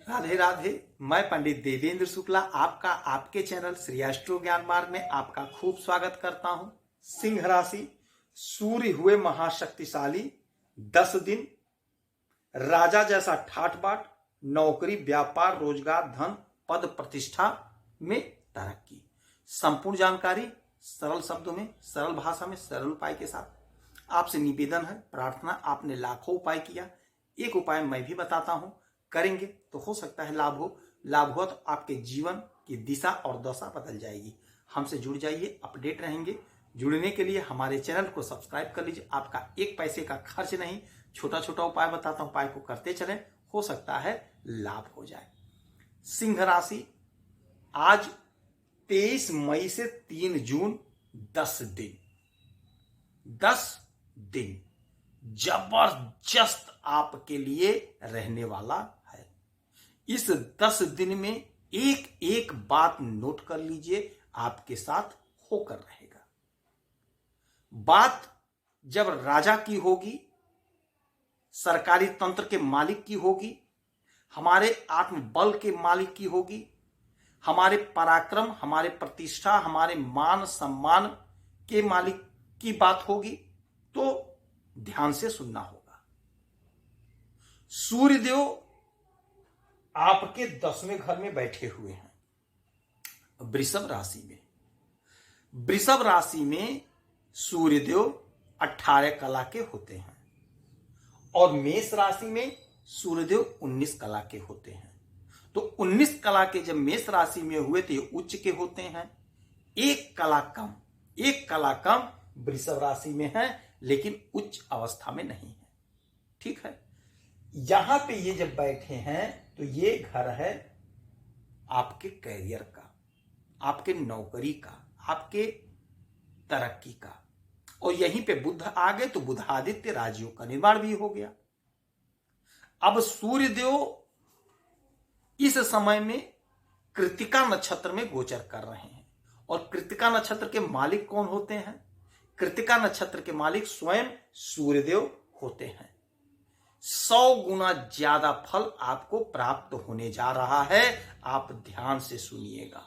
राधे राधे। मैं पंडित देवेंद्र शुक्ला आपका आपके चैनल श्री एस्ट्रो ज्ञान मार्ग में आपका खूब स्वागत करता हूं। सिंह राशि, सूर्य हुए महाशक्तिशाली। 10 दिन राजा जैसा ठाठ बाट, नौकरी, व्यापार, रोजगार, धन, पद, प्रतिष्ठा में तरक्की। संपूर्ण जानकारी सरल शब्दों में, सरल भाषा में, सरल उपाय के साथ आपसे निवेदन है, प्रार्थना। आपने लाखों उपाय किया, एक उपाय मैं भी बताता हूं, करेंगे तो हो सकता है लाभ हो। लाभ हुआ तो आपके जीवन की दिशा और दशा बदल जाएगी। हमसे जुड़ जाइए, अपडेट रहेंगे। जुड़ने के लिए हमारे चैनल को सब्सक्राइब कर लीजिए। आपका एक पैसे का खर्च नहीं, छोटा छोटा उपाय बताता हूं, उपाय को करते चलें, हो सकता है लाभ हो जाए। सिंह राशि, आज 23 मई से 3 जून 10 दिन, 10 दिन जबरदस्त आपके लिए रहने वाला है। इस 10 दिन में एक एक बात नोट कर लीजिए, आपके साथ होकर रहेगा। बात जब राजा की होगी, सरकारी तंत्र के मालिक की होगी, हमारे आत्मबल के मालिक की होगी, हमारे पराक्रम, हमारे प्रतिष्ठा, हमारे मान सम्मान के मालिक की बात होगी, तो ध्यान से सुनना होगा। सूर्यदेव आपके 10वें घर में बैठे हुए हैं, वृषभ राशि में। वृषभ राशि में सूर्यदेव 18 कला के होते हैं और मेष राशि में सूर्यदेव 19 कला के होते हैं। तो 19 कला के जब मेष राशि में हुए तो ये उच्च के होते हैं। एक कला कम वृषभ राशि में है, लेकिन उच्च अवस्था में नहीं है। ठीक है, यहां पे ये जब बैठे हैं तो ये घर है आपके कैरियर का, आपके नौकरी का, आपके तरक्की का। और यहीं पे बुध आ गए तो बुधादित्य राजियों का निर्माण भी हो गया। अब सूर्यदेव इस समय में कृत्तिका नक्षत्र में गोचर कर रहे हैं। और कृत्तिका नक्षत्र के मालिक कौन होते हैं? कृत्तिका नक्षत्र के मालिक स्वयं सूर्यदेव होते हैं। 100 गुना ज्यादा फल आपको प्राप्त होने जा रहा है। आप ध्यान से सुनिएगा,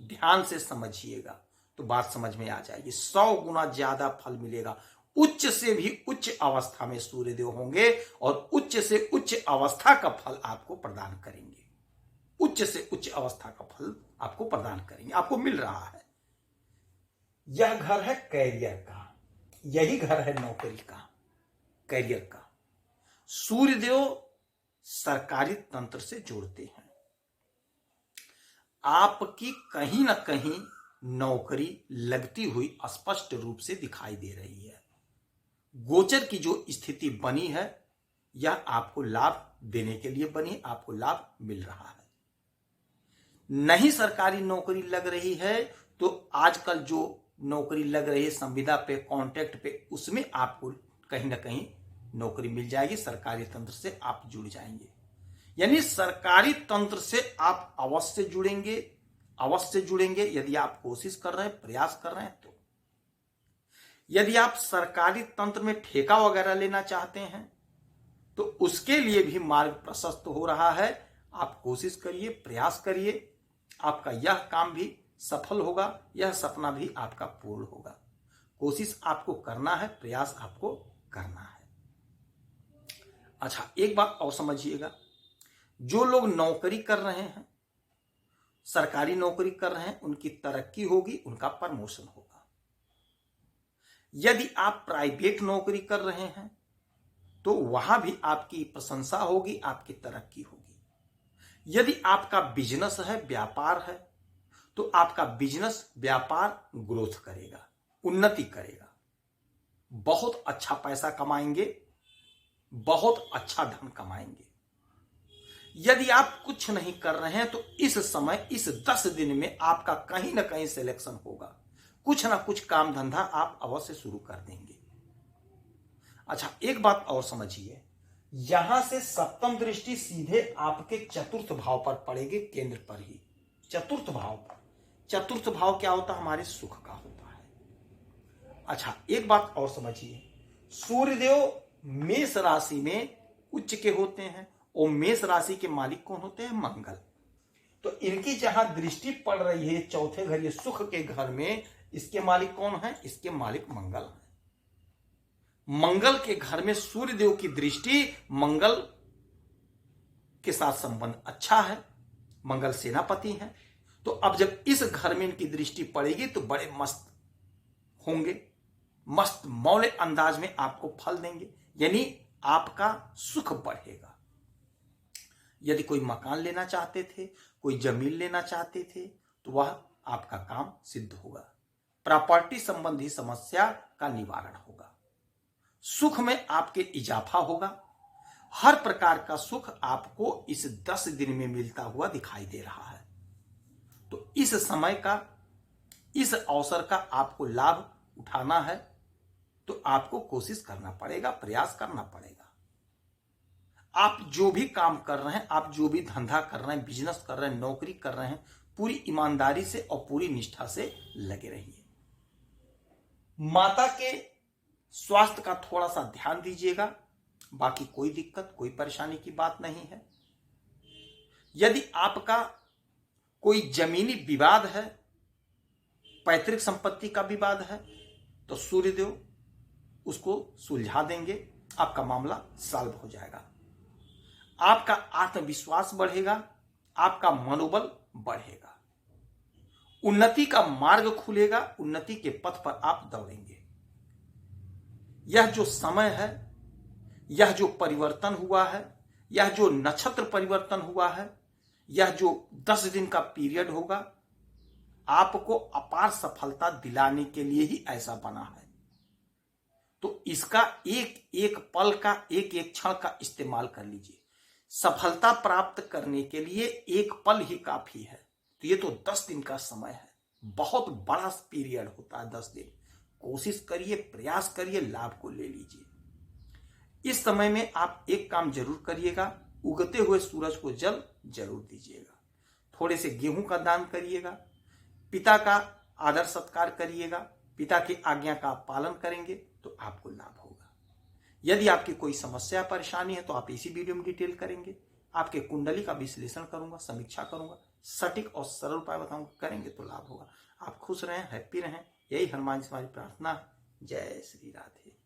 ध्यान से समझिएगा तो बात समझ में आ जाएगी। 100 गुना ज्यादा फल मिलेगा। उच्च से भी उच्च अवस्था में सूर्यदेव होंगे और उच्च से उच्च अवस्था का फल आपको प्रदान करेंगे। उच्च से उच्च अवस्था का फल आपको प्रदान करेंगे, आपको मिल रहा है। यह घर है कैरियर का, यही घर है नौकरी का, कैरियर का। सूर्यदेव सरकारी तंत्र से जोड़ते हैं। आपकी कहीं ना कहीं नौकरी लगती हुई स्पष्ट रूप से दिखाई दे रही है। गोचर की जो स्थिति बनी है, यह आपको लाभ देने के लिए बनी, आपको लाभ मिल रहा है। नहीं सरकारी नौकरी लग रही है तो आजकल जो नौकरी लग रही है संविदा पे, कॉन्ट्रैक्ट पे, उसमें आपको कहीं ना कहीं नौकरी मिल जाएगी। सरकारी तंत्र से आप जुड़ जाएंगे, यानी सरकारी तंत्र से आप अवश्य जुड़ेंगे, अवश्य जुड़ेंगे। यदि आप कोशिश कर रहे हैं, प्रयास कर रहे हैं तो। यदि आप सरकारी तंत्र में ठेका वगैरह लेना चाहते हैं तो उसके लिए भी मार्ग प्रशस्त हो रहा है। आप कोशिश करिए, प्रयास करिए, आपका यह काम भी सफल होगा, यह सपना भी आपका पूर्ण होगा। कोशिश आपको करना है, प्रयास आपको करना है। अच्छा, एक बात और समझिएगा, जो लोग नौकरी कर रहे हैं, सरकारी नौकरी कर रहे हैं, उनकी तरक्की होगी, उनका प्रमोशन होगा। यदि आप प्राइवेट नौकरी कर रहे हैं तो वहां भी आपकी प्रशंसा होगी, आपकी तरक्की होगी। यदि आपका बिजनेस है, व्यापार है, तो आपका बिजनेस, व्यापार ग्रोथ करेगा, उन्नति करेगा। बहुत अच्छा पैसा कमाएंगे, बहुत अच्छा धन कमाएंगे। यदि आप कुछ नहीं कर रहे हैं तो इस समय, इस 10 दिन में आपका कहीं ना कहीं सिलेक्शन होगा। कुछ ना कुछ काम धंधा आप अवश्य शुरू कर देंगे। अच्छा, एक बात और समझिए, यहां से सप्तम दृष्टि सीधे आपके चतुर्थ भाव पर पड़ेगी, केंद्र पर ही, चतुर्थ भाव पर। चतुर्थ भाव क्या होता है? हमारे सुख का होता है। अच्छा, एक बात और समझिए, सूर्यदेव मेष राशि में उच्च के होते हैं और मेष राशि के मालिक कौन होते हैं? मंगल। तो इनकी जहां दृष्टि पड़ रही है चौथे घर, ये सुख के घर में, इसके मालिक कौन है? इसके मालिक मंगल है। मंगल के घर में सूर्य देव की दृष्टि, मंगल के साथ संबंध अच्छा है, मंगल सेनापति हैं। तो अब जब इस घर में इनकी दृष्टि पड़ेगी तो बड़े मस्त होंगे, मस्त मौले अंदाज में आपको फल देंगे, यानी आपका सुख बढ़ेगा। यदि कोई मकान लेना चाहते थे, कोई जमीन लेना चाहते थे, तो वह आपका काम सिद्ध होगा। प्रॉपर्टी संबंधी समस्या का निवारण होगा। सुख में आपके इजाफा होगा। हर प्रकार का सुख आपको इस 10 दिन में मिलता हुआ दिखाई दे रहा है। तो इस समय का, इस अवसर का आपको लाभ उठाना है, तो आपको कोशिश करना पड़ेगा, प्रयास करना पड़ेगा। आप जो भी काम कर रहे हैं, आप जो भी धंधा कर रहे हैं, बिजनेस कर रहे हैं, नौकरी कर रहे हैं, पूरी ईमानदारी से और पूरी निष्ठा से लगे रहिए। माता के स्वास्थ्य का थोड़ा सा ध्यान दीजिएगा, बाकी कोई दिक्कत, कोई परेशानी की बात नहीं है। यदि आपका कोई जमीनी विवाद है, पैतृक संपत्ति का विवाद है, तो सूर्यदेव उसको सुलझा देंगे, आपका मामला सॉल्व हो जाएगा। आपका आत्मविश्वास बढ़ेगा, आपका मनोबल बढ़ेगा, उन्नति का मार्ग खुलेगा, उन्नति के पथ पर आप दौड़ेंगे। यह जो समय है, यह जो परिवर्तन हुआ है, यह जो नक्षत्र परिवर्तन हुआ है, यह जो 10 दिन का पीरियड होगा, आपको अपार सफलता दिलाने के लिए ही ऐसा बना है। तो इसका एक एक पल का, एक एक क्षण का इस्तेमाल कर लीजिए। सफलता प्राप्त करने के लिए एक पल ही काफी है। तो ये तो 10 दिन का समय है, बहुत बड़ा पीरियड होता है 10 दिन। कोशिश करिए, प्रयास करिए, लाभ को ले लीजिए। इस समय में आप एक काम जरूर करिएगा, उगते हुए सूरज को जल जरूर दीजिएगा, थोड़े से गेहूं का दान करिएगा, पिता का आदर सत्कार करिएगा, पिता की आज्ञा का पालन करेंगे तो आपको लाभ होगा। यदि आपकी कोई समस्या परेशानी है तो आप इसी वीडियो में डिटेल करेंगे, आपके कुंडली का विश्लेषण करूंगा, समीक्षा करूंगा, सटीक और सरल उपाय बताऊंगा, करेंगे तो लाभ होगा। आप खुश रहें, हैप्पी रहें, यही हनुमान जी हमारी प्रार्थना है। जय श्री राधे।